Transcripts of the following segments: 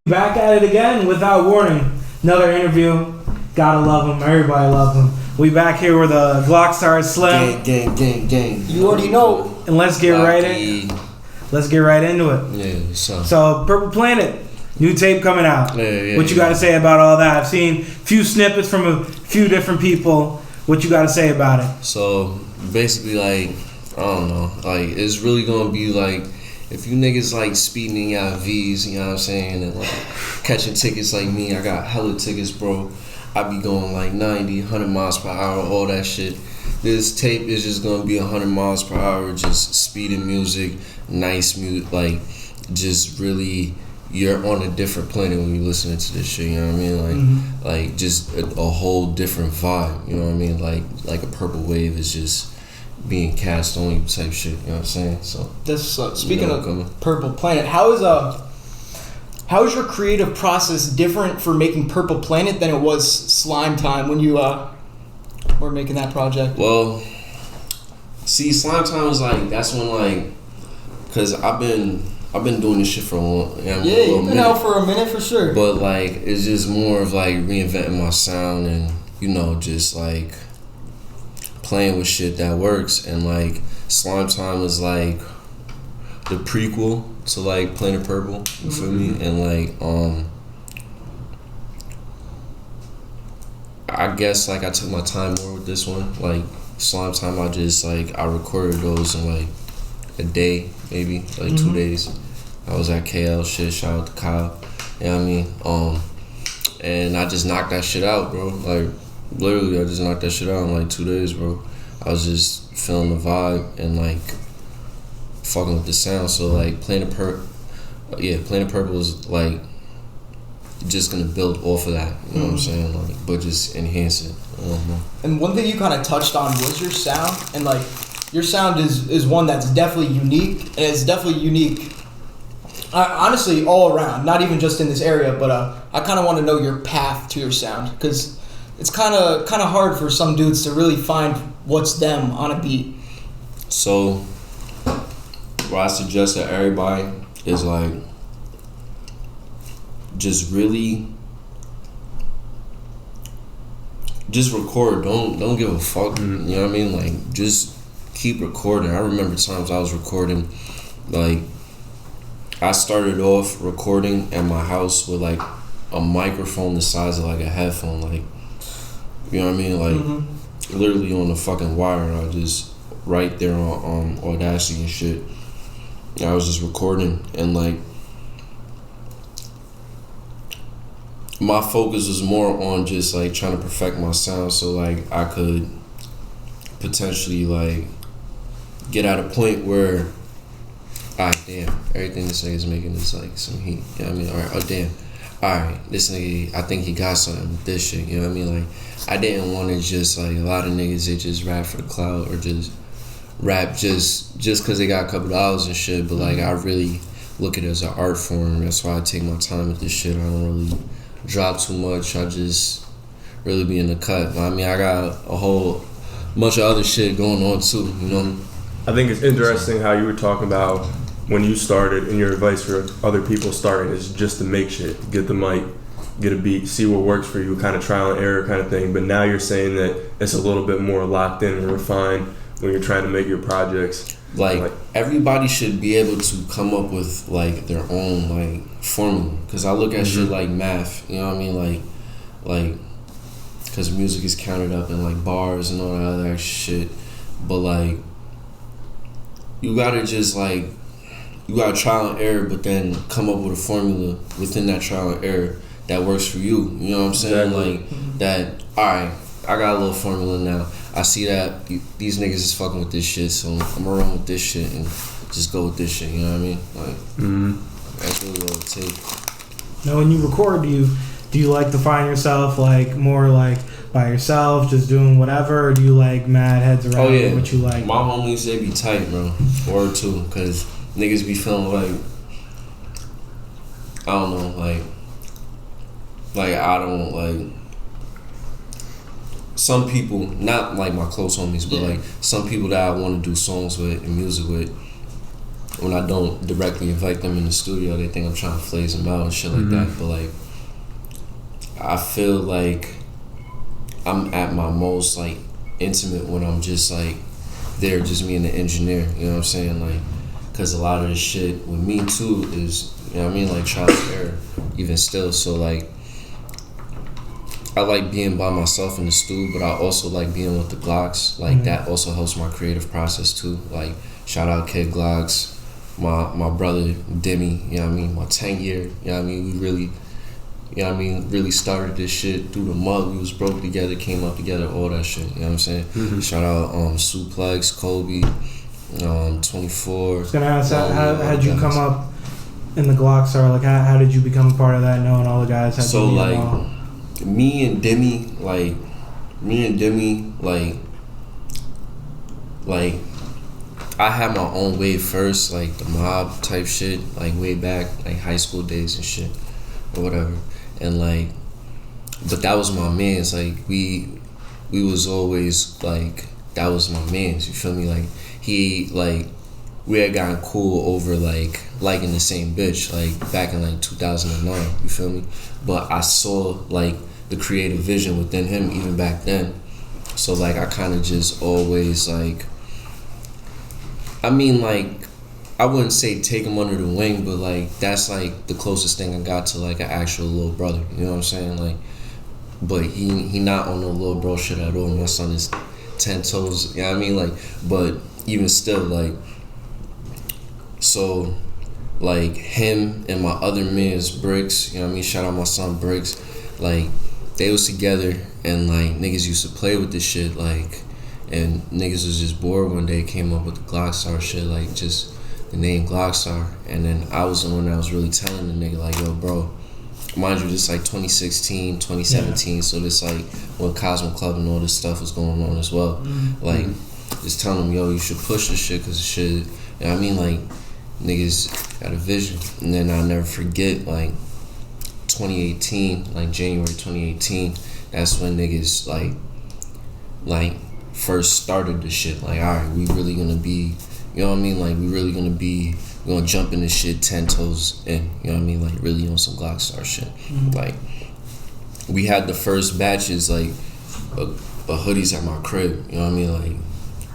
Back at it again without warning. Another interview. Gotta love him. Everybody loves him. We back here with a Glockstar Slim. Gang. You already know. And let's get right into it. Yeah, So Purple Planet, new tape coming out. Yeah, what you got to say about all that? I've seen a few snippets from a few different people. What you got to say about it? So basically, I don't know. It's really gonna be if you niggas speeding out V's, you know what I'm saying, and catching tickets like me. I got hella tickets, bro. I be going 90, 100 miles per hour, all that shit. This tape is just gonna be 100 miles per hour, just speeding music, nice music, just really, you're on a different planet when you're listening to this shit, you know what I mean? Just a whole different vibe, you know what I mean? Like a purple wave is just being cast on you type shit, you know what I'm saying? So this speaking of Purple Planet, how is your creative process different for making Purple Planet than it was Slime Time when you were making that project? Well, see, Slime Time was that's when cause I've been doing this shit for a long you've been out for a minute for sure. But it's just more of reinventing my sound and just playing with shit that works. And Slime Time was the prequel to Planet Purple, you feel me? And I guess I took my time more with this one. Slime Time, I just I recorded those in a day, maybe 2 days. I was at KL shit, shout out to Kyle, you know what I mean? And I just knocked that shit out, bro. Literally, I just knocked that shit out in 2 days, bro. I was just feeling the vibe and fucking with the sound. So Planet Purple is just gonna build off of that. You know what I'm saying? But just enhance it. And one thing you kind of touched on was your sound, and your sound is one that's definitely unique, and it's definitely unique. Honestly, all around, not even just in this area, but I kind of want to know your path to your sound, because it's kind of hard for some dudes to really find what's them on a beat. So, what I suggest to everybody is just really just record. Don't give a fuck. You know what I mean? Just keep recording. I remember times I was recording, I started off recording at my house with a microphone the size of a headphone, you know what I mean? Literally on the fucking wire. I just right there on Audacity and shit. I was just recording, and my focus was more on just trying to perfect my sound, so I could potentially get at a point where, alright, damn, everything this nigga's making is some heat. You know what I mean? Alright, this nigga, I think he got something with this shit. You know what I mean? I didn't want to just a lot of niggas, they just rap for the clout or just rap just because they got a couple dollars and shit. But I really look at it as an art form. That's why I take my time with this shit. I don't really drop too much. I just really be in the cut. I mean, I got a whole bunch of other shit going on too, you know? I think it's interesting how you were talking about when you started, and your advice for other people starting is just to make shit, get the mic, get a beat, see what works for you, kind of trial and error kind of thing. But now you're saying that it's a little bit more locked in and refined when you're trying to make your projects. Everybody should be able to come up with their own formula. Cause I look at shit like math, you know what I mean? Cause music is counted up in bars and all that other shit. But you gotta just you gotta trial and error, but then come up with a formula within that trial and error that works for you. You know what I'm saying? That, alright, I got a little formula now. I see that these niggas is fucking with this shit, so I'm gonna run with this shit and just go with this shit, you know what I mean? That's really what it takes. Now, when you record, do you like to find yourself more by yourself, just doing whatever, or do you mad heads around what you like? My homies, they be tight, bro. Word too, cause niggas be feeling I don't know, I don't some people, not my close homies, but some people that I want to do songs with and music with, when I don't directly invite them in the studio, they think I'm trying to phase them out and shit like that. But like, I feel like I'm at my most like intimate when I'm just like there, just me and the engineer. You know what I'm saying? Like, cause a lot of the shit with me too is, you know what I mean, like trial and error, even still. So like, I like being by myself in the studio, but I also like being with the Glocks. Like that also helps my creative process too. Like, shout out Kid Glocks, my brother Demi, you know what I mean, my 10-year, you know what I mean, we really, you know what I mean, really started this shit through the mud. We was broke together, came up together, all that shit, you know what I'm saying? Shout out Suplex, Kobe, 24. I was gonna ask, how'd you come up in the Glockstar? Like, how did you become a part of that, knowing all the guys? So like, me and Demi, I had my own wave first, like the mob type shit, like way back, like high school days and shit, or whatever. And like, but that was my man's. Like we was always like, that was my man's. You feel me? Like we had gotten cool over like liking the same bitch, like back in like 2009. You feel me? But I saw like the creative vision within him even back then. So like I kind of just always like, I mean, like, I wouldn't say take him under the wing, but like that's like the closest thing I got to like an actual little brother. You know what I'm saying? Like, but he not on no little bro shit at all. My son is 10 toes. You know what I mean? Like, but even still, like, so like him and my other man's Bricks. You know what I mean? Shout out my son Bricks. Like, they was together and like niggas used to play with this shit, like. And niggas was just bored one day, came up with the Glockstar shit, like just the name Glockstar. And then I was the one that was really telling the nigga, like, yo, bro, mind you, this like 2016, 2017, so this like when Cosmo Club and all this stuff was going on as well. Like, just telling him, yo, you should push this shit, cause the shit, you know what I mean, like, niggas got a vision. And then I'll never forget, like, 2018, like January 2018, that's when niggas like first started the shit. Like, all right, we really gonna be, you know what I mean, like we really gonna be, we gonna jump in this shit 10 toes in, you know what I mean, like really on some Glockstar shit. Like, we had the first batches like hoodies at my crib, you know what I mean, like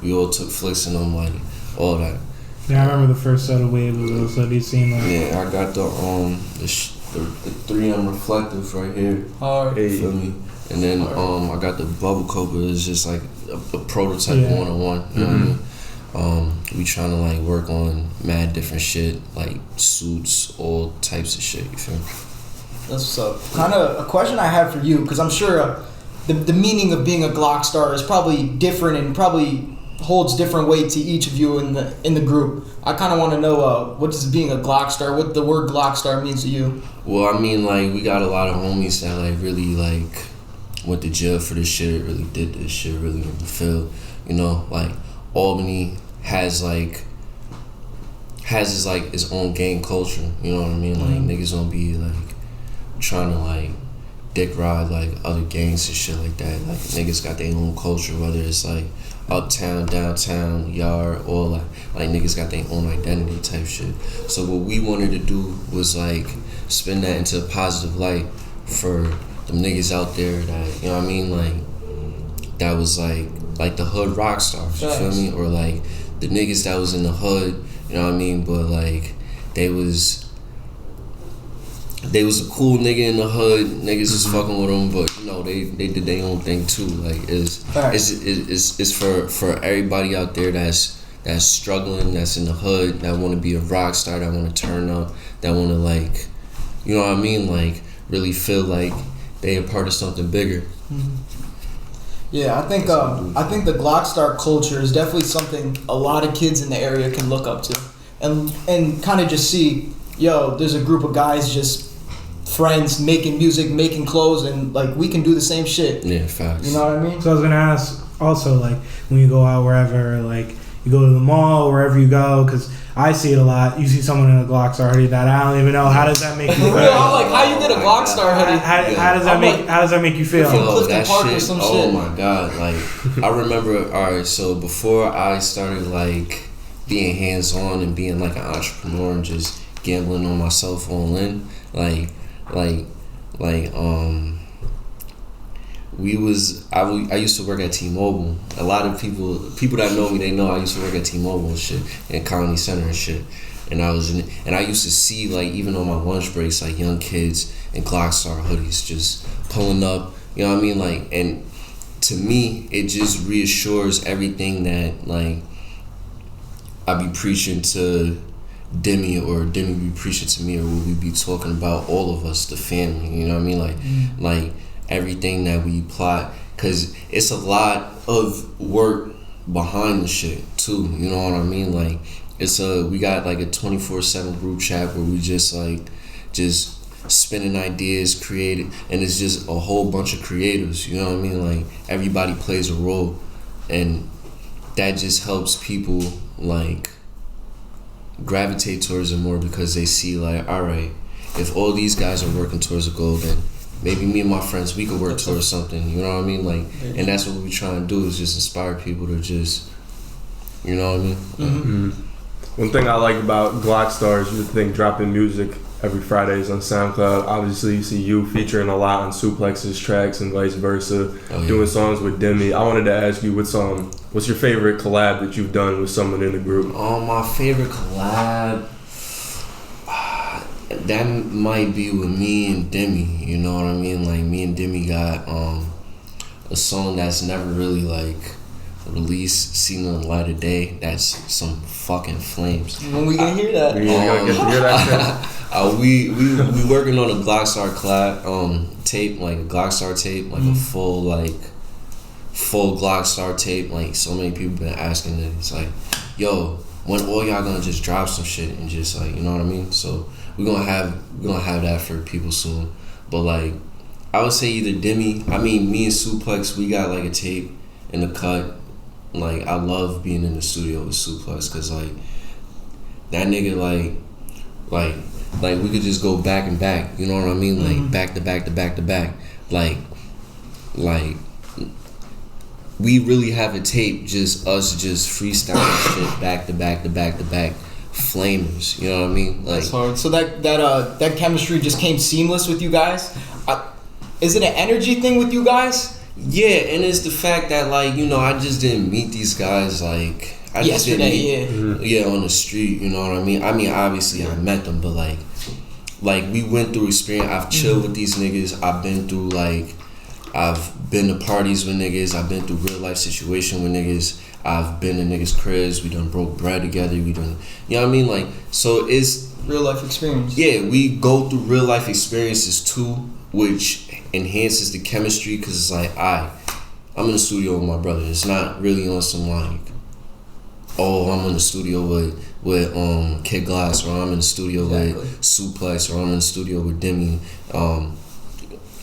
we all took flicks in them, like all that. Yeah, I remember the first set of waves of those hoodies, seen like. Yeah, I got the 3M reflective right here. Hard. You feel me? And then I got the bubble coat, but it's just like a prototype 101. You know what I mean? We trying to like work on mad different shit, like suits, all types of shit. You feel me? That's what's up. Kind of a question I have for you, because I'm sure the meaning of being a Glockstar is probably different and probably holds different weight to each of you in the group. I kind of want to know what does being a Glockstar, what the word Glockstar means to you. Well, I mean, like we got a lot of homies that like really like went to jail for this shit, really did this shit, really in the field. You know, like Albany has its own gang culture. You know what I mean? Like niggas don't be like trying to like dick ride like other gangs and shit like that. Like niggas got their own culture, whether it's like uptown, downtown, yard, or like niggas got their own identity type shit. So what we wanted to do was like spin that into a positive light for them niggas out there that, you know what I mean, like that was like the hood rock stars, you feel me? Or like the niggas that was in the hood, you know what I mean, but like they was a cool nigga in the hood, niggas was fucking with them, but you know they did their own thing too. Like it's for everybody out there that's struggling, that's in the hood, that want to be a rock star, that want to turn up, that want to like, you know what I mean, like really feel like they a part of something bigger. Yeah, I think the Glockstar culture is definitely something a lot of kids in the area can look up to, and kind of just see, yo, there's a group of guys just friends making music, making clothes, and like we can do the same shit. Yeah, facts. You know what I mean? So I was gonna ask also, like when you go out wherever, like you go to the mall, wherever you go, because I see it a lot. You see someone in a Glockstar hoodie that I don't even know. How does that make you feel? I'm like, how you get a Glockstar hoodie? How does that make you feel? Yo, that shit, oh my god, like I remember, alright, so before I started like being hands on and being like an entrepreneur and just gambling on myself all in. I used to work at T-Mobile. A lot of people that know me, they know I used to work at T-Mobile and shit, in Colony Center and shit. And I used to see, like, even on my lunch breaks, like, young kids in Glockstar hoodies just pulling up, you know what I mean? Like, and to me, it just reassures everything that, like, I be preaching to Demi, or Demi be preaching to me, or we be talking about, all of us, the family, you know what I mean? Like everything that we plot, because it's a lot of work behind the shit too, you know what I mean? Like, we got like a 24/7 group chat where we just spinning ideas, creating, and it's just a whole bunch of creators, you know what I mean? Like, everybody plays a role, and that just helps people, like, gravitate towards it more, because they see, like, all right, if all these guys are working towards a goal, then maybe me and my friends, we could work towards something, you know what I mean? Like, and that's what we try and do, is just inspire people to just, you know what I mean? Mm-hmm. One thing I like about Glockstar is you dropping music every Fridays on SoundCloud. Obviously, you see you featuring a lot on Suplex's tracks and vice versa, doing songs with Demi. I wanted to ask you, what's your favorite collab that you've done with someone in the group? My favorite collab, that might be with me and Demi, you know what I mean? Like, me and Demi got a song that's never really, like, released, seen the light of day. That's some fucking flames. When we gonna hear that? We gonna get to hear that. We working on a Glockstar tape, like a Glockstar tape, like a full Glockstar tape. Like, so many people been asking it. It's like, yo, when all y'all gonna just drop some shit and just, like, you know what I mean? So we're gonna have that for people soon. But, like, I would say either Demi, me and Suplex, we got like a tape in the cut. Like, I love being in the studio with Suplex, cause, like, that nigga, like we could just go back and back, you know what I mean? Like, back to back to back to back. Like we really have a tape, just us just freestyling shit back to back to back to back, flamers, you know what I mean? Like, that's hard. So that chemistry just came seamless with you guys. Is it an energy thing with you guys? Yeah, and it's the fact that, like, you know, I just didn't meet these guys, like, I just didn't meet, on the street, you know what I mean? Obviously I met them, but, like we went through experience. I've chilled with these niggas. I've been through, like, I've been to parties with niggas. I've been through real life situation with niggas. I've been to niggas' cribs. We done broke bread together. We done, you know what I mean? Like, so it's real life experience. Yeah, we go through real life experiences too, which enhances the chemistry, because it's like, I'm in the studio with my brother. It's not really on some, like, oh, I'm in the studio with Kid Glass, or I'm in the studio with Suplex, or I'm in the studio with Demi.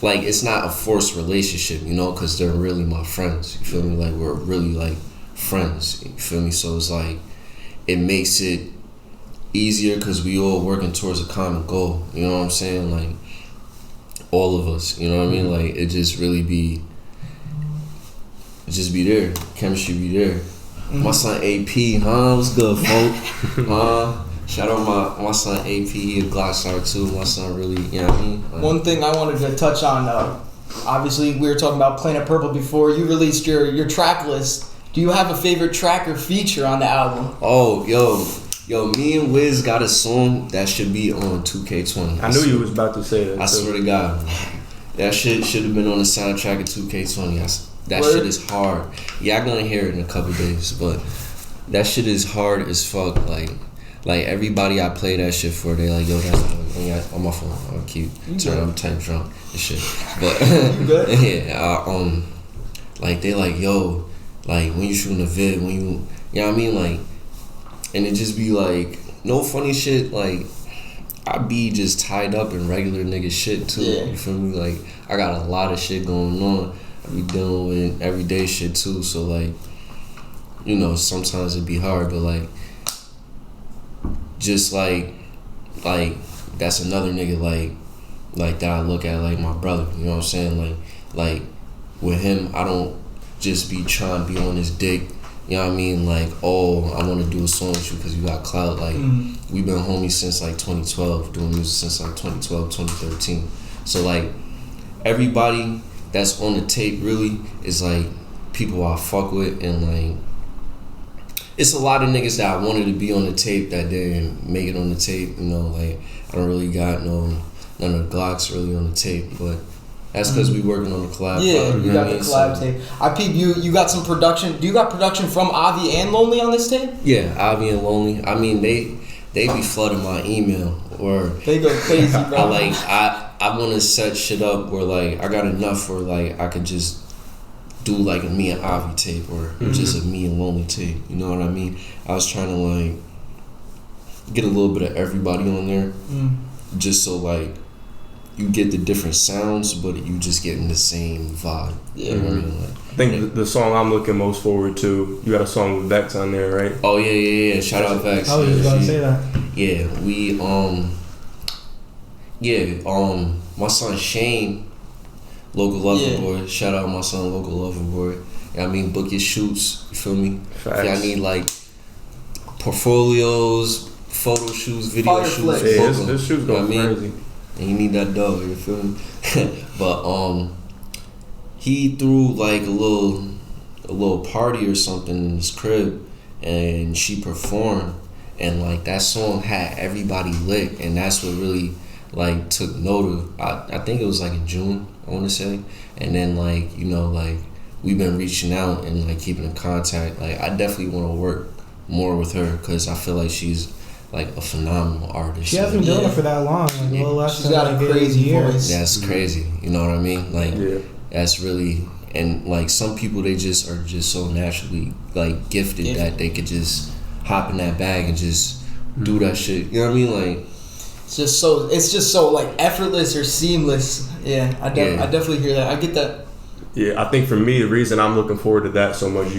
Like, it's not a forced relationship, you know, because they're really my friends. You feel me? Like, we're really, like, friends. You feel me? So it's like, it makes it easier because we all working towards a common goal. You know what I'm saying? Like, all of us, you know what I mean? Like, it just really be there. Chemistry be there. My son AP, what's good, folk? Shout out my son AP, he a Glockstar too. My son really, you know what I mean? Like, one thing I wanted to touch on, obviously we were talking about Planet Purple before. You released your track list. Do you have a favorite track or feature on the album? Oh, yo, me and Wiz got a song that should be on 2K20. I knew you was about to say that. I swear to God, that shit should have been on the soundtrack of 2K20. That shit is hard. Yeah, I'm gonna hear it in a couple days, but that shit is hard as fuck. Like everybody I play that shit for, they like, yo, that's on my phone. I'm cute. I'm type drunk and shit. But yeah, like they like, yo, like when you shooting a vid, when you know what I mean, like. And it just be like, no funny shit, like, I be just tied up in regular nigga shit too. Yeah. You feel me? Like, I got a lot of shit going on. I be dealing with everyday shit too. So, like, you know, sometimes it be hard, but, like, just like that's another nigga, like that I look at like my brother. You know what I'm saying? Like with him, I don't just be trying to be on his dick you know what I mean, like, oh, I want to do a song with you because you got clout. Like, we've been homies since like 2012, doing music since like 2012, 2013. So like, everybody that's on the tape really is like people I fuck with, and like, it's a lot of niggas that I wanted to be on the tape that didn't make it on the tape. You know, like, I don't really got none of the Glocks really on the tape, but that's because we working on the collab. Yeah, you got the collab tape. I peep you got some production. Do you got production from Avi and Lonely on this tape? Yeah, Avi and Lonely. I mean, they be flooding my email, or they go crazy, bro. I want to set shit up where like I got enough where like I could just do like a me and Avi tape, or just a me and Lonely tape. You know what I mean? I was trying to like get a little bit of everybody on there, just so like you get the different sounds, but you just getting the same vibe. Yeah, you know what I mean? Like, I think the song I'm looking most forward to, you got a song with Vex on there, right? Oh yeah. Shout out Vex. I was just about to say that. Yeah, my son Shane, local lover boy. Shout out my son, local lover boy. You know what I mean? Book your shoots. You feel me? Facts. If y'all need like portfolios, photo shoots, video shoots. Yeah, this shoot's going crazy. And you need that dog, you feel me? But he threw like a little party or something in his crib, and she performed, and like that song had everybody lit, and that's what really like took note of. I think it was like in June, I want to say, and then like, you know, like we've been reaching out and like keeping in contact. Like I definitely want to work more with her because I feel like she's like a phenomenal artist. She hasn't been doing it for that long. Like, a little less she's than got like a crazy voice. That's crazy. You know what I mean? Like, that's really, and like some people, they just are just so naturally like gifted that they could just hop in that bag and just do that shit. You know what I mean? Like, it's just so like effortless or seamless. Yeah, I definitely hear that. I get that. Yeah, I think for me, the reason I'm looking forward to that so much,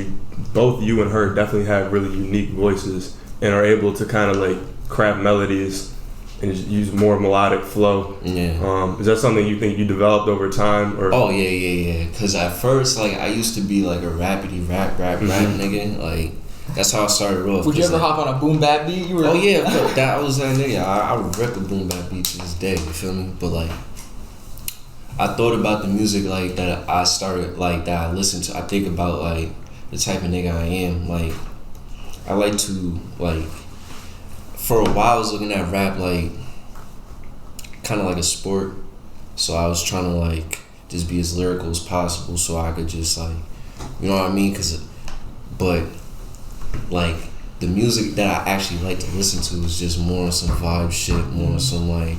both you and her definitely have really unique voices and are able to kind of like craft melodies and just use more melodic flow. Yeah. Is that something you think you developed over time? Or? Oh yeah. Cause at first, like, I used to be like a rapidy rap nigga. Like, that's how I started off. Would you ever hop on a boom bap beat? Oh yeah, I was that nigga. I would rip a boom bap beat to this day. You feel me? But like, I thought about the music like that I started, like that I listened to. I think about like the type of nigga I am. Like, I like to, like, for a while I was looking at rap like kind of like a sport. So I was trying to like just be as lyrical as possible so I could just like, you know what I mean? But like the music that I actually like to listen to is just more on some vibe shit, more on some like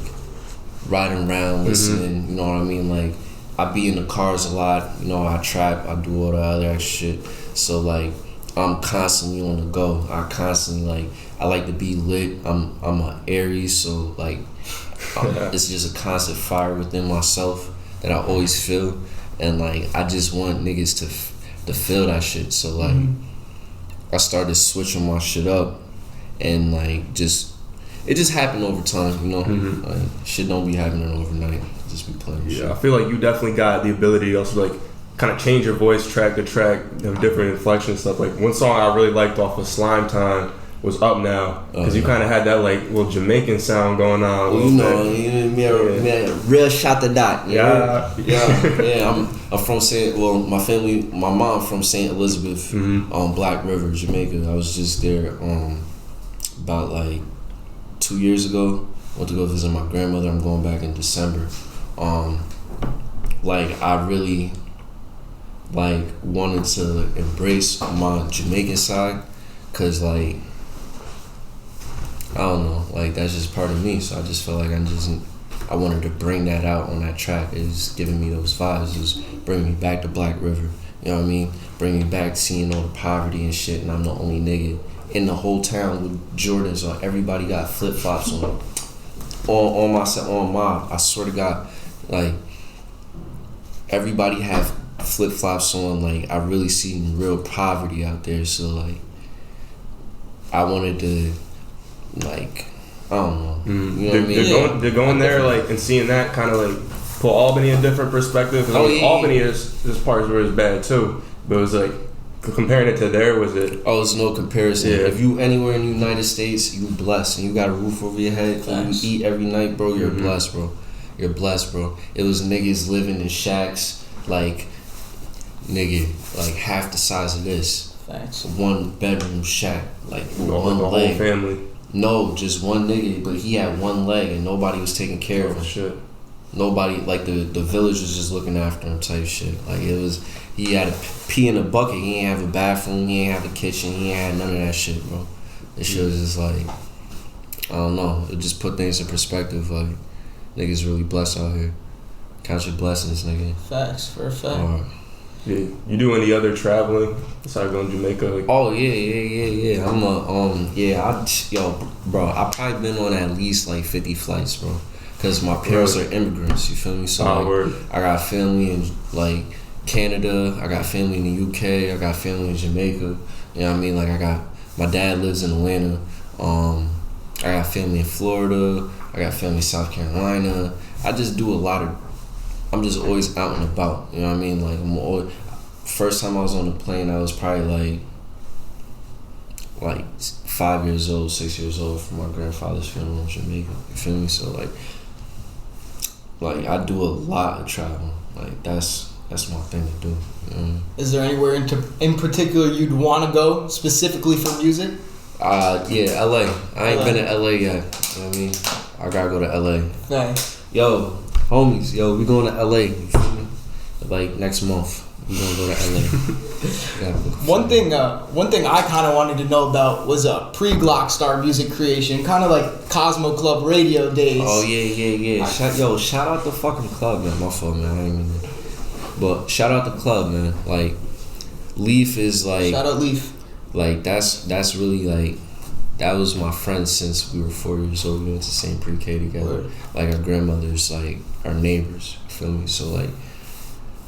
riding around listening, you know what I mean? Like, I be in the cars a lot, you know, I trap, I do all the other extra shit. So like, I'm constantly on the go. I like to be lit. I'm an Aries, so like, it's just a constant fire within myself that I always feel, and like I just want niggas to feel that shit. So like, I started switching my shit up, and like it just happened over time, you know. Like, shit don't be happening overnight. Just be playing shit. I feel like you definitely got the ability to also like kind of change your voice track to track, different inflections stuff. Like one song I really liked off of Slime Time was Up Now, because you kind of had that like little Jamaican sound going on. Well, you know, real shot the dot. Yeah. I'm from my mom from St. Elizabeth, on Black River, Jamaica. I was just there about like 2 years ago. Went to go visit my grandmother. I'm going back in December. Like, I really like wanted to embrace my Jamaican side, cause like, I don't know, like that's just part of me. So I just felt like I wanted to bring that out on that track. It's giving me those vibes. It was bringing me back to Black River. You know what I mean? Bringing me back, seeing all the poverty and shit, and I'm the only nigga in the whole town with Jordans on. Everybody got flip flops on. I swear to God, like everybody have flip flops on. Like, I really seen real poverty out there. So like, I wanted to, like, I don't know. You know what I mean? They're going there like and seeing that kind of like put Albany in a different perspective. Cause Albany is this part where it's bad too, but it was like comparing it to there, was it? Oh, it's no comparison. Yeah. If you anywhere in the United States, you blessed and you got a roof over your head and you eat every night, bro, you're blessed, bro. You're blessed, bro. It was niggas living in shacks, like, nigga, like half the size of this. Thanks. 1 bedroom shack, like The one whole leg. family. No, just one nigga, but he had 1 leg and nobody was taking care of him. Shit. Nobody, like the village was just looking after him type shit. Like it was, he had to pee in a bucket. He ain't have a bathroom. He ain't have a kitchen. He ain't had none of that shit, bro. This shit was just like, I don't know. It just put things in perspective. Like niggas really blessed out here. Count your blessings, nigga. Facts, for a fact. Yeah. You do any other traveling besides going to Jamaica? Like, Oh yeah. I'm bro. I probably been on at least like 50 flights, bro. Cause my parents are immigrants. You feel me? So like, I got family in like Canada. I got family in the UK. I got family in Jamaica. You know what I mean? Like I got my dad lives in Atlanta. I got family in Florida. I got family in South Carolina. I just do a lot of. I'm just always out and about. You know what I mean? Like I'm always. First time I was on the plane, I was probably like 5 years old, 6 years old for my grandfather's funeral in Jamaica. You feel me? So like I do a lot of travel. Like that's my thing to do. You know? Is there anywhere in particular you'd want to go specifically for music? Yeah, LA. I ain't been to LA yet. You know what I mean? I gotta go to LA. Nice. Yo, homies, we going to LA. You feel me? Like next month. We gonna go to LA. One thing I kind of wanted to know about was pre-Glockstar music creation, kind of like Cosmo Club radio days. Oh yeah. Shout out the fucking club, man. My fault, man. I ain't mean that. But shout out the club, man. Like Leaf is like. Shout out Leaf. Like that's really like. That was my friend since we were 4 years old. We went to the same pre-K together. Word. Like our grandmothers, like our neighbors. You feel me? So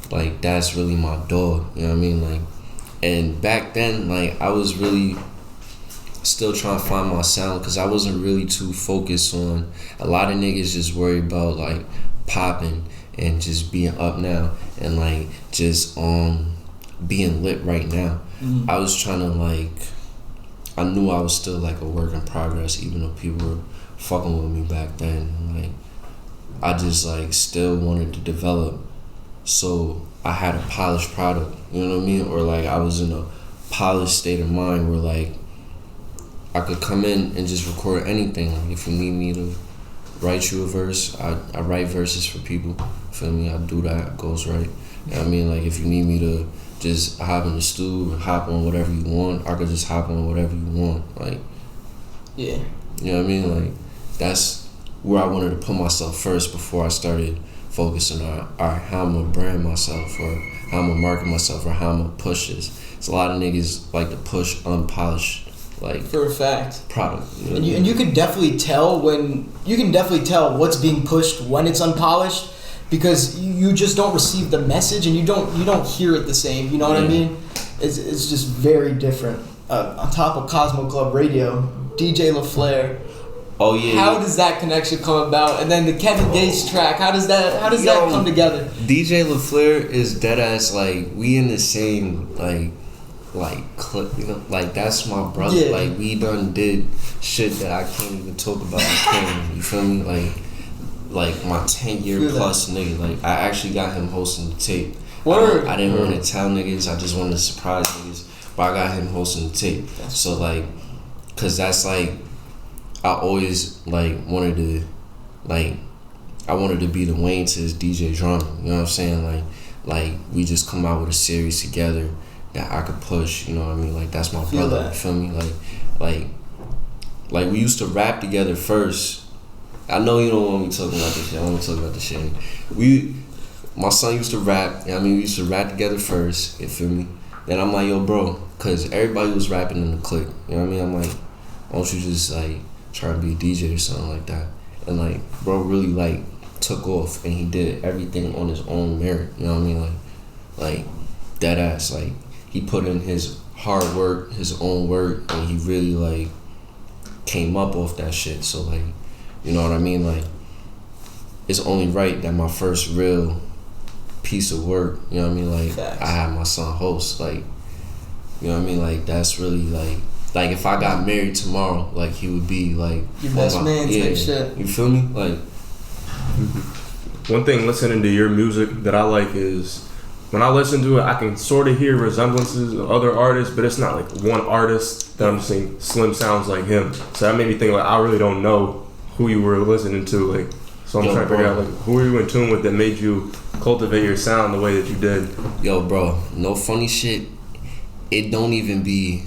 like that's really my dog, you know what I mean? Like, and back then, like I was really still trying to find my sound because I wasn't really too focused on. A lot of niggas just worry about like popping and just being up now and like just being lit right now. Mm-hmm. I was trying to like. I knew I was still like a work in progress, even though people were fucking with me back then. Like, I just like still wanted to develop. So I had a polished product, you know what I mean? Or like I was in a polished state of mind where like I could come in and just record anything. Like if you need me to write you a verse, I write verses for people. Feel me? I do that. It goes right. You know what I mean? Like if you need me to just hop in the stew, hop on whatever you want, I could just hop on whatever you want. Like, yeah. You know what I mean? Like that's where I wanted to put myself first before I started focusing on, alright, how I'm gonna brand myself or how I'm gonna market myself or how I'm gonna push this. It's a lot of niggas like to push unpolished, like, for a fact, product. You know and you can definitely tell what's being pushed when it's unpolished because you just don't receive the message and you don't hear it the same. You know what I mean? It's just very different. On top of Cosmo Club Radio, DJ LaFleur. Oh yeah. How does that connection come about? And then the Kevin Gates track. How does that come together? DJ LaFleur is dead ass like we in the same like clip, you know, like that's my brother. Yeah. Like we done did shit that I can't even talk about on camera. You feel me? Like my 10-year plus nigga. Like I actually got him hosting the tape. Word. I didn't want to tell niggas. I just wanted to surprise niggas. But I got him hosting the tape. So like, cause that's like. I always like wanted to be the Wayne to his DJ drama. You know what I'm saying? Like we just come out with a series together that I could push. You know what I mean? Like that's my brother. You feel me? Like we used to rap together first. I know you don't want me talking about this shit. I want to talk about this shit. My son used to rap. You know what I mean? We used to rap together first. You feel me? Then I'm like, yo, bro, cause everybody was rapping in the clique. You know what I mean? I'm like, why don't you just like try to be a DJ or something like that? And like bro really like took off and he did everything on his own merit, you know what I mean? Like dead ass, like he put in his hard work, his own work, and he really like came up off that shit. So like, you know what I mean? Like it's only right that my first real piece of work, you know what I mean? Like facts. I had my son host, like You know what I mean? Like that's really like if I got married tomorrow, like he would be like your best man type shit. You feel me? Like one thing listening to your music that I like is when I listen to it, I can sort of hear resemblances of other artists, but it's not like one artist that I'm just saying Slim sounds like him. So that made me think like I really don't know who you were listening to. Like, so I'm trying to figure out like who are you in tune with that made you cultivate your sound the way that you did. Yo, bro, no funny shit. It don't even be.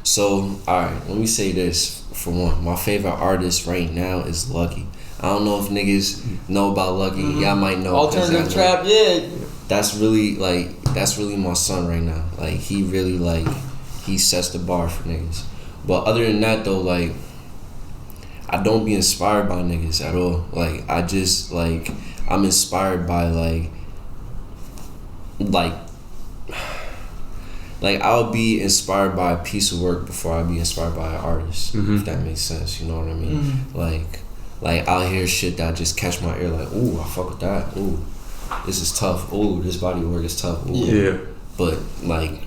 So, alright, let me say this for one. My favorite artist right now is Lucky. I don't know if niggas know about Lucky. Y'all might know. Alternative trap, yeah. That's really my son right now. Like he really like he sets the bar for niggas. But other than that though, like I don't be inspired by niggas at all. Like I just like I'm inspired by like I'll be inspired by a piece of work before I'll be inspired by an artist. If that makes sense, you know what I mean? Like I'll hear shit that just catch my ear. Like, ooh, I fuck with that. Ooh, this is tough. Ooh, this body work is tough. Ooh. Yeah. But like,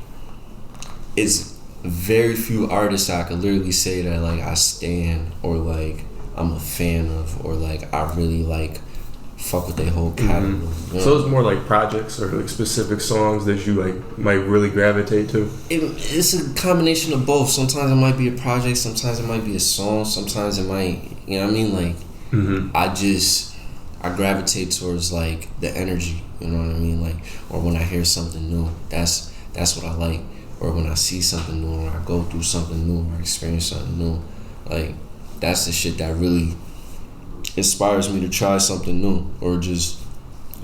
it's very few artists I could literally say that like I stand or like I'm a fan of or like I really like fuck with their whole catalog. You know? So it's more like projects or like specific songs that you like might really gravitate to? It's a combination of both. Sometimes it might be a project, sometimes it might be a song, sometimes it might, you know what I mean? Like, I gravitate towards like the energy, you know what I mean? Like, or when I hear something new, that's what I like. Or when I see something new, or I go through something new, or experience something new, like that's the shit that really inspires me to try something new, or just,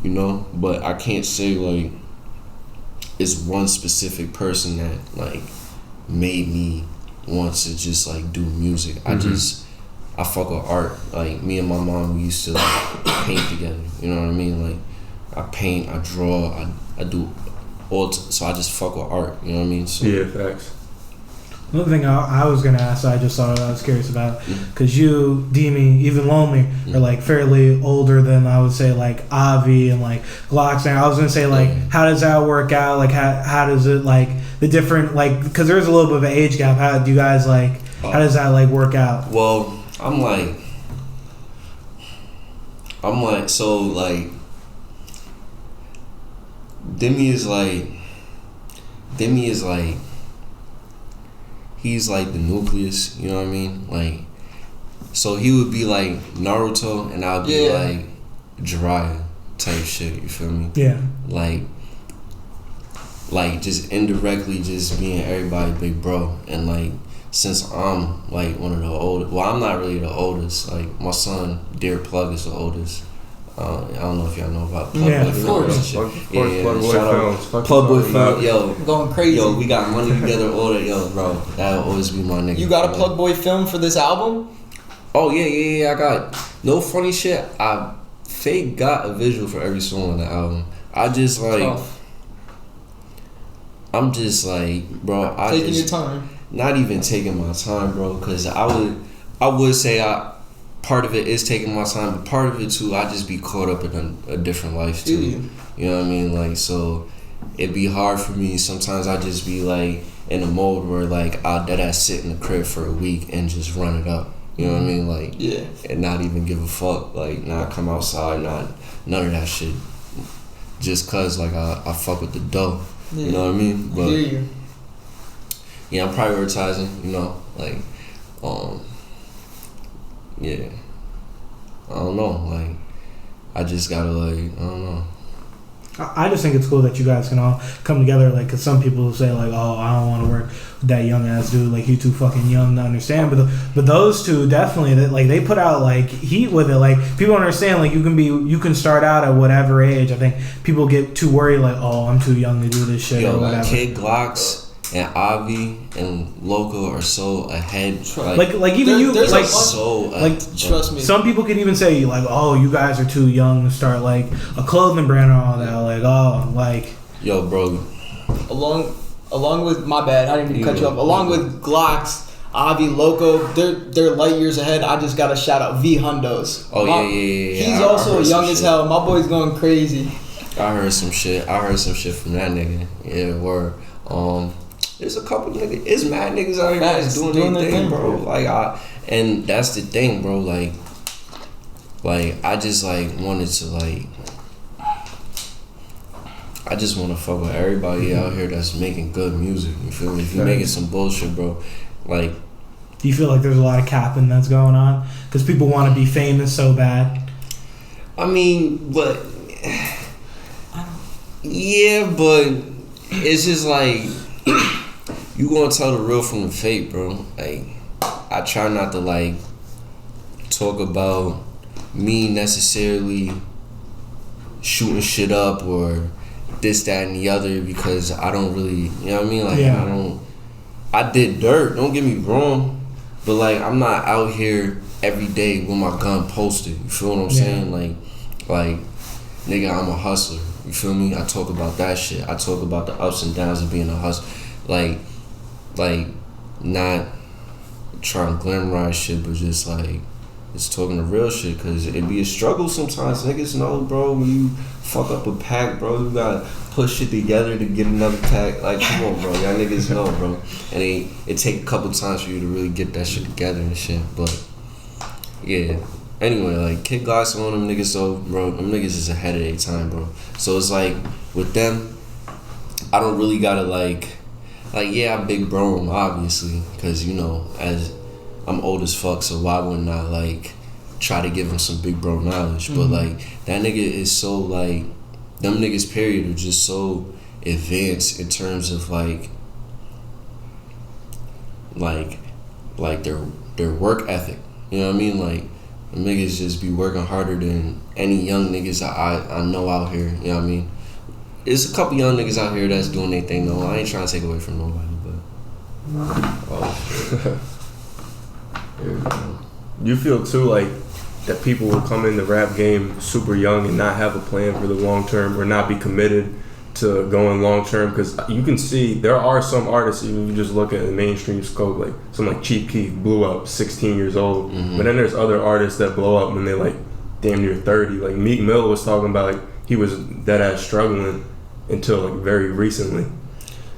you know. But I can't say like it's one specific person that like made me want to just like do music. I fuck with art. Like me and my mom, we used to like paint together. You know what I mean? Like I paint, I draw, I do all. So I just fuck with art. You know what I mean? So, yeah, facts. Another thing I was gonna ask, I just thought I was curious about, because you, Demi, even Lonely, are like fairly older than I would say like Avi and like Glockstar. I was gonna say like, how does that work out? Like how does it like the different like, because there's a little bit of an age gap. How do you guys like? How does that like work out? Well, I'm like so like Demi is like he's like the nucleus, you know what I mean? Like, so he would be like Naruto and I'll be like Jiraiya type shit, you feel me? Yeah. Like just indirectly just being everybody's big bro. And like, since I'm like one of the oldest, well, I'm not really the oldest. Like my son, Dear Plug, is the oldest. I don't know if y'all know about Plug Yeah, Boy of course. Plug Plug Boy film. Yo, going crazy. Yo, we got money together. All that, yo, bro. That'll always be my nigga. You got a Plug Boy film for this album? Oh yeah. I got no funny shit. I fake got a visual for every song on the album. I just like. Tough. I'm just like, bro. Taking your time. Not even taking my time, bro. Cause I would say part of it is taking my time, but part of it too, I just be caught up in a different life too. You know what I mean? Like, so it'd be hard for me. Sometimes I just be like in a mode where like I'll deadass sit in the crib for a week and just run it up. You know what I mean? Like, and not even give a fuck. Like, not come outside, none of that shit. Just cause like I fuck with the dough. Yeah. You know what I mean? But I hear you. yeah, I'm prioritizing. You know, like, yeah. I don't know. Like, I just gotta like, I don't know. I just think it's cool that you guys can all come together, like, because some people say, like, oh, I don't want to work with that young-ass dude, like, you too fucking young to understand, but those two, definitely, that like, they put out, like, heat with it, like, people understand, like, you can start out at whatever age. I think people get too worried, like, oh, I'm too young to do this shit, or whatever. Kid Glocks and Avi and Loco are so ahead. Like even you, like, so like, trust me. Some people can even say, like, oh, you guys are too young to start, like, a clothing brand and all that. Like, oh, like. Yo, bro. Along with, my bad, I didn't mean to cut you off. Along with Glocks, Avi, Loco, they're light years ahead. I just got to shout out V Hundos. Oh, yeah. He's also young as hell. My boy's going crazy. I heard some shit from that nigga. Yeah, word. there's a couple niggas, it's mad niggas out here that's doing their thing, bro. Like, and that's the thing, bro. Like, I just, like, wanted to, like, I just want to fuck with everybody out here that's making good music. You feel me? If you're making some bullshit, bro, like. Do you feel like there's a lot of capping that's going on? Because people want to be famous so bad. I mean, but. Yeah, but it's just like. You gonna tell the real from the fake, bro. Like, I try not to, like, talk about me necessarily shooting shit up or this, that, and the other because I don't really, you know what I mean? Like, I did dirt, don't get me wrong, but, like, I'm not out here every day with my gun posted. You feel what I'm saying? Like, nigga, I'm a hustler. You feel me? I talk about that shit. I talk about the ups and downs of being a hustler. Like, not trying to glamorize shit, but just, like, just talking the real shit, because it be a struggle sometimes. Niggas know, bro, when you fuck up a pack, bro, you gotta put shit together to get another pack. Like, come on, bro, y'all niggas know, bro. And it take a couple times for you to really get that shit together and shit, but, yeah. Anyway, like, Kid Glockstar on them niggas, though, bro, them niggas is ahead of their time, bro. So it's like, with them, I don't really gotta, like, yeah, I big bro him, obviously, because, you know, as I'm old as fuck, so why wouldn't I, like, try to give him some big bro knowledge? Mm-hmm. But, like, that nigga is so, like, them niggas, period, are just so advanced in terms of, like their work ethic. You know what I mean? Like, them niggas just be working harder than any young niggas I know out here. You know what I mean? There's a couple young niggas out here that's doing their thing, though. I ain't trying to take away from nobody, but... Oh, shit. You feel, too, like, that people will come in the rap game super young and not have a plan for the long term or not be committed to going long term? Because you can see there are some artists, even if you just look at the mainstream scope, like some like Chief Keef blew up 16 years old. Mm-hmm. But then there's other artists that blow up when they're like damn near 30. Like Meek Mill was talking about, like, he was dead ass struggling until like very recently.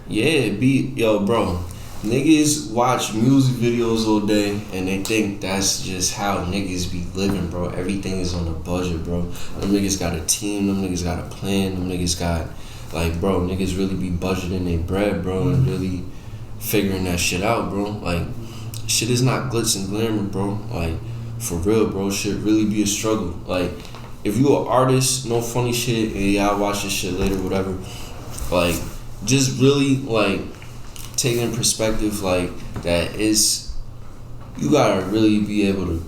Yeah, yo, bro. Niggas watch music videos all day and they think that's just how niggas be living, bro. Everything is on a budget, bro. Them niggas got a team, them niggas got a plan, them niggas got, like, bro, niggas really be budgeting their bread, bro, and really figuring that shit out, bro. Like, shit is not glitz and glamour, bro. Like, for real, bro, shit really be a struggle. Like, if you an artist, no funny shit, and y'all watch this shit later, whatever, like, just really, like, taking in perspective, like, that is, you gotta really be able to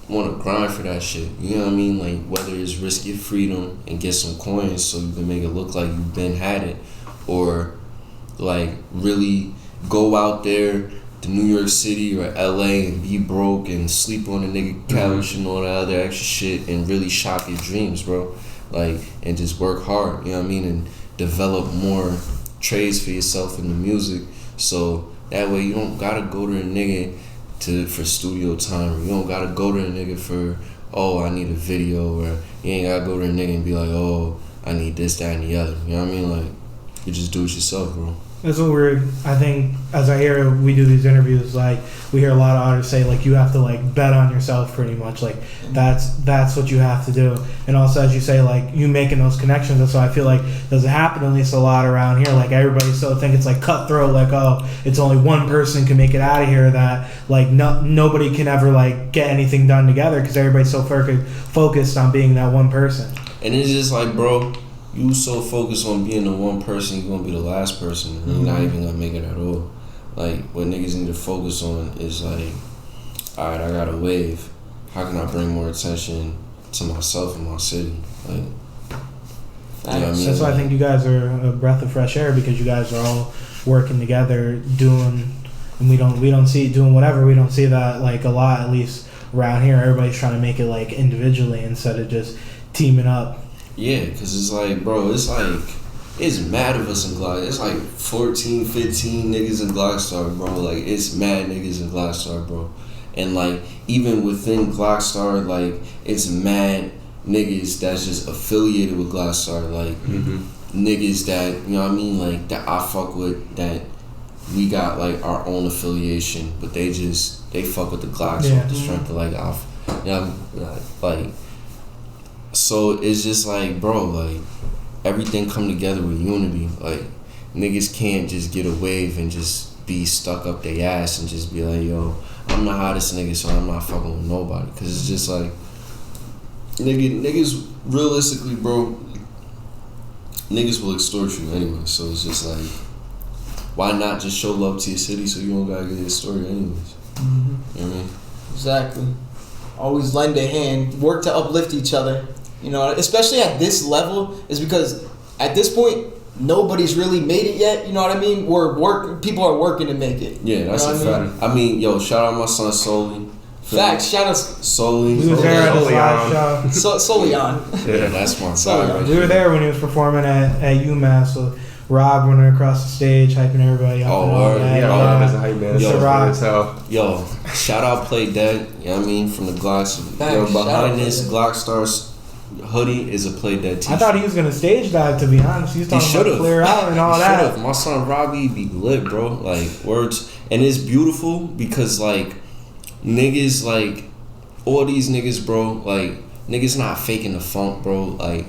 want to grind for that shit. You know what I mean? Like, whether it's risk your freedom and get some coins so you can make it look like you've been had it, or, like, really go out there to New York City or LA and be broke and sleep on a nigga couch and all that other extra shit and really shop your dreams, bro. Like, and just work hard, you know what I mean? And develop more trades for yourself in the music, so that way you don't gotta go to a nigga for studio time, or you don't gotta go to a nigga for, oh, I need a video, or you ain't gotta go to a nigga and be like, oh, I need this, that, and the other. You know what I mean? Like, you just do it yourself, bro. That's what I think, as I hear we do these interviews, like, we hear a lot of artists say, like, you have to, like, bet on yourself pretty much. Like, that's what you have to do. And also, as you say, like, you making those connections. That's why I feel like doesn't happen at least a lot around here. Like, everybody still think it's, like, cutthroat, like, oh, it's only one person can make it out of here, that, like, nobody can ever, like, get anything done together because everybody's so focused on being that one person. And it's just like, bro, you so focused on being the one person, you're gonna be the last person, and you're not even gonna make it at all. Like, what niggas need to focus on is like, alright, I got a wave. How can I bring more attention to myself and my city? Like, you know what I mean? That's why I think you guys are a breath of fresh air, because you guys are all working together, doing, and we don't see doing whatever. We don't see that, like, a lot, at least around here. Everybody's trying to make it, like, individually instead of just teaming up. Yeah, because it's like, bro, it's mad of us in Glockstar. It's like 14, 15 niggas in Glockstar, bro. Like, it's mad niggas in Glockstar, bro. And, like, even within Glockstar, like, it's mad niggas that's just affiliated with Glockstar. Like, niggas that, you know what I mean, like, that I fuck with, that we got like our own affiliation, but they fuck with the Glocks Yeah. off the strength of like like. So it's just like, bro, like everything come together with unity. Like niggas can't just get a wave and just be stuck up their ass and just be like, yo, I'm the hottest nigga, so I'm not fucking with nobody. Cause it's just like, niggas realistically, bro, niggas will extort you anyway. So it's just like, why not just show love to your city so you don't gotta get your story anyways? Mm-hmm. You know what I mean? Exactly. Always lend a hand, work to uplift each other. You know, especially at this level, is because at this point nobody's really made it yet. You know what I mean? People are working to make it. Yeah, that's a fact. I mean, yo, shout out my son Soli. Facts. Shout out Soli. We was there at his live show. Solion. Yeah, that's my guy. Right We were there when he was performing at UMass with Rob running across the stage, hyping everybody up. Oh, and all word. that. Yeah, as a hype man. Yo, shout out Play Dead. You know what I mean? From the Glocks. Thanks, Yo, shout behind out this Glockstar hoodie is a Play Dead t-shirt. I thought he was gonna stage dive, to be honest. He was talking about clear out and all He that. should've. My son Robbie be lit, bro. Like words, and it's beautiful because like niggas, like all these niggas, bro. Like niggas not faking the funk, bro. Like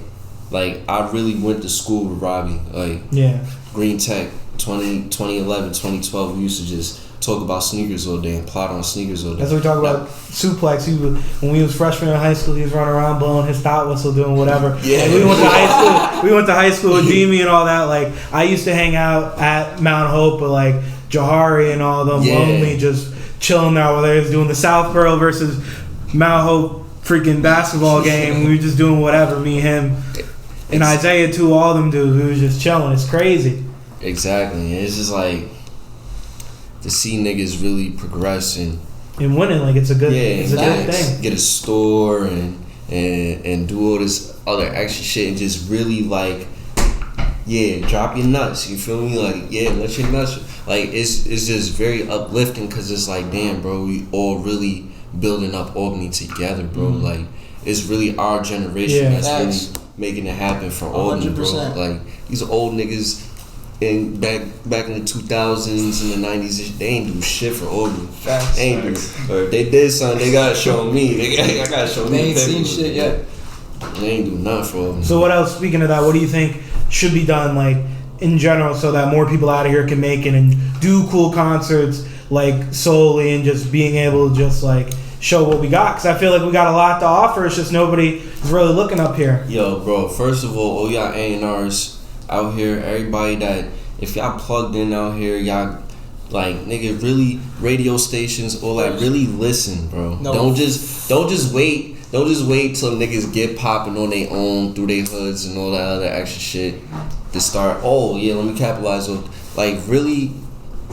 I really went to school with Robbie. Like Yeah. Green Tech, 2011, 2012. We used to just talk about sneakers all day and plot on sneakers all day. That's what we talk about. Suplex. When we was freshmen in high school, he was running around blowing his thought whistle, doing whatever. Yeah. Like, we went to high school. We went to high school with Jimmy and all that. Like I used to hang out at Mount Hope with like Jahari and all them, lonely, just chilling there while they was doing the Southborough versus Mount Hope freaking basketball game. We were just doing whatever. Me, him, and Isaiah too. All them dudes. We was just chilling. It's crazy. Exactly. It's just like to see niggas really progress and winning, like it's a good thing. Get a store and do all this other extra shit and just really like, yeah, drop your nuts. You feel me? Like, yeah, let your nuts. Like it's just very uplifting because it's like, damn, bro, we all really building up Albany together, bro. Mm-hmm. Like it's really our generation that's really making it happen for Albany, bro. Like these old niggas. And back in the 2000s and the 90s, they ain't do shit for Albany. Facts. They ain't do. They did something. They gotta show me. I gotta show me. They ain't seen shit yet. They ain't do nothing for Albany. So what else? Speaking of that, what do you think should be done, like in general, so that more people out of here can make it and do cool concerts, like solely, and just being able to just like show what we got? Because I feel like we got a lot to offer. It's just nobody is really looking up here. Yo, bro. First of all y'all A&Rs out here, everybody that if y'all plugged in out here, y'all like nigga really radio stations, all that, really listen, bro. No. Don't just wait till niggas get popping on their own through their hoods and all that other extra shit to start. Oh yeah, let me capitalize on. Like really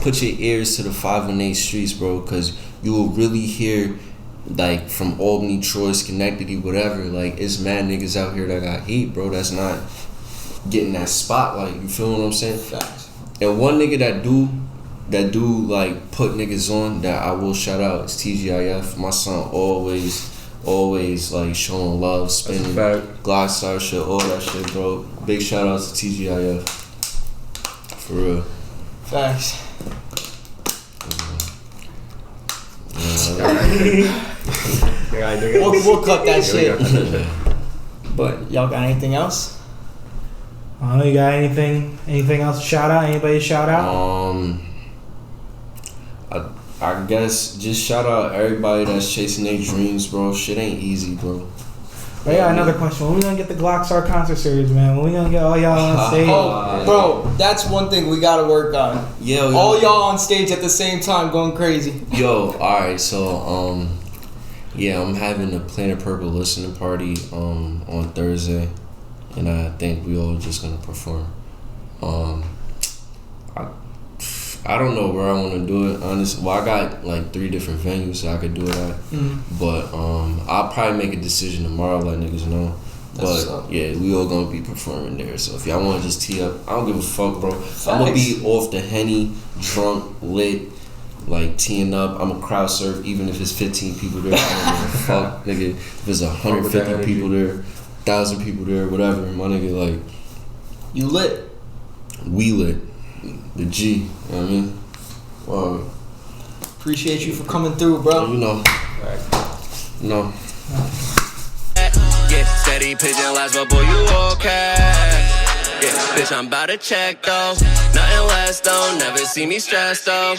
put your ears to the 518 streets, bro, because you will really hear like from Albany, Troy, Schenectady, whatever. Like it's mad niggas out here that got heat, bro. That's not getting that spotlight. You feel what I'm saying? Facts. And one nigga that do like put niggas on that I will shout out is TGIF. My son always like showing love, spinning Glockstar shit, all that shit, bro. Big shout out to TGIF. For real. Facts. We'll cut that shit. But y'all got anything else? I don't know, you got anything else to shout out? Anybody shout out? I guess just shout out everybody that's chasing their dreams, bro. Shit ain't easy, bro. But yeah, another question. When we gonna get the Glockstar concert series, man? When we gonna get all y'all on stage? Oh, bro, that's one thing we gotta work on. Yo. All y'all on stage at the same time going crazy. Yo, alright, so yeah, I'm having a Planet Purple listening party on Thursday. And I think we all just gonna perform. I don't know where I want to do it, honestly. Well, I got like 3 different venues that I could do it at. But I'll probably make a decision tomorrow, let niggas know. But yeah, we all gonna be performing there. So if y'all want to just tee up, I don't give a fuck, bro. I'm gonna be off the Henny, drunk, lit, like teeing up. I'm a crowd surf, even if it's 15 people there. I don't give a fuck, nigga. If there's 150 people there, 1,000 people there, whatever, my nigga, like you lit. we lit. The G, you know what I mean? Appreciate you for coming through, bro. You know. No. Yeah, steady pigeon last, but boy, you okay? Yeah, bitch, I'm about to check though. Nothing less though. Never see me stressed though.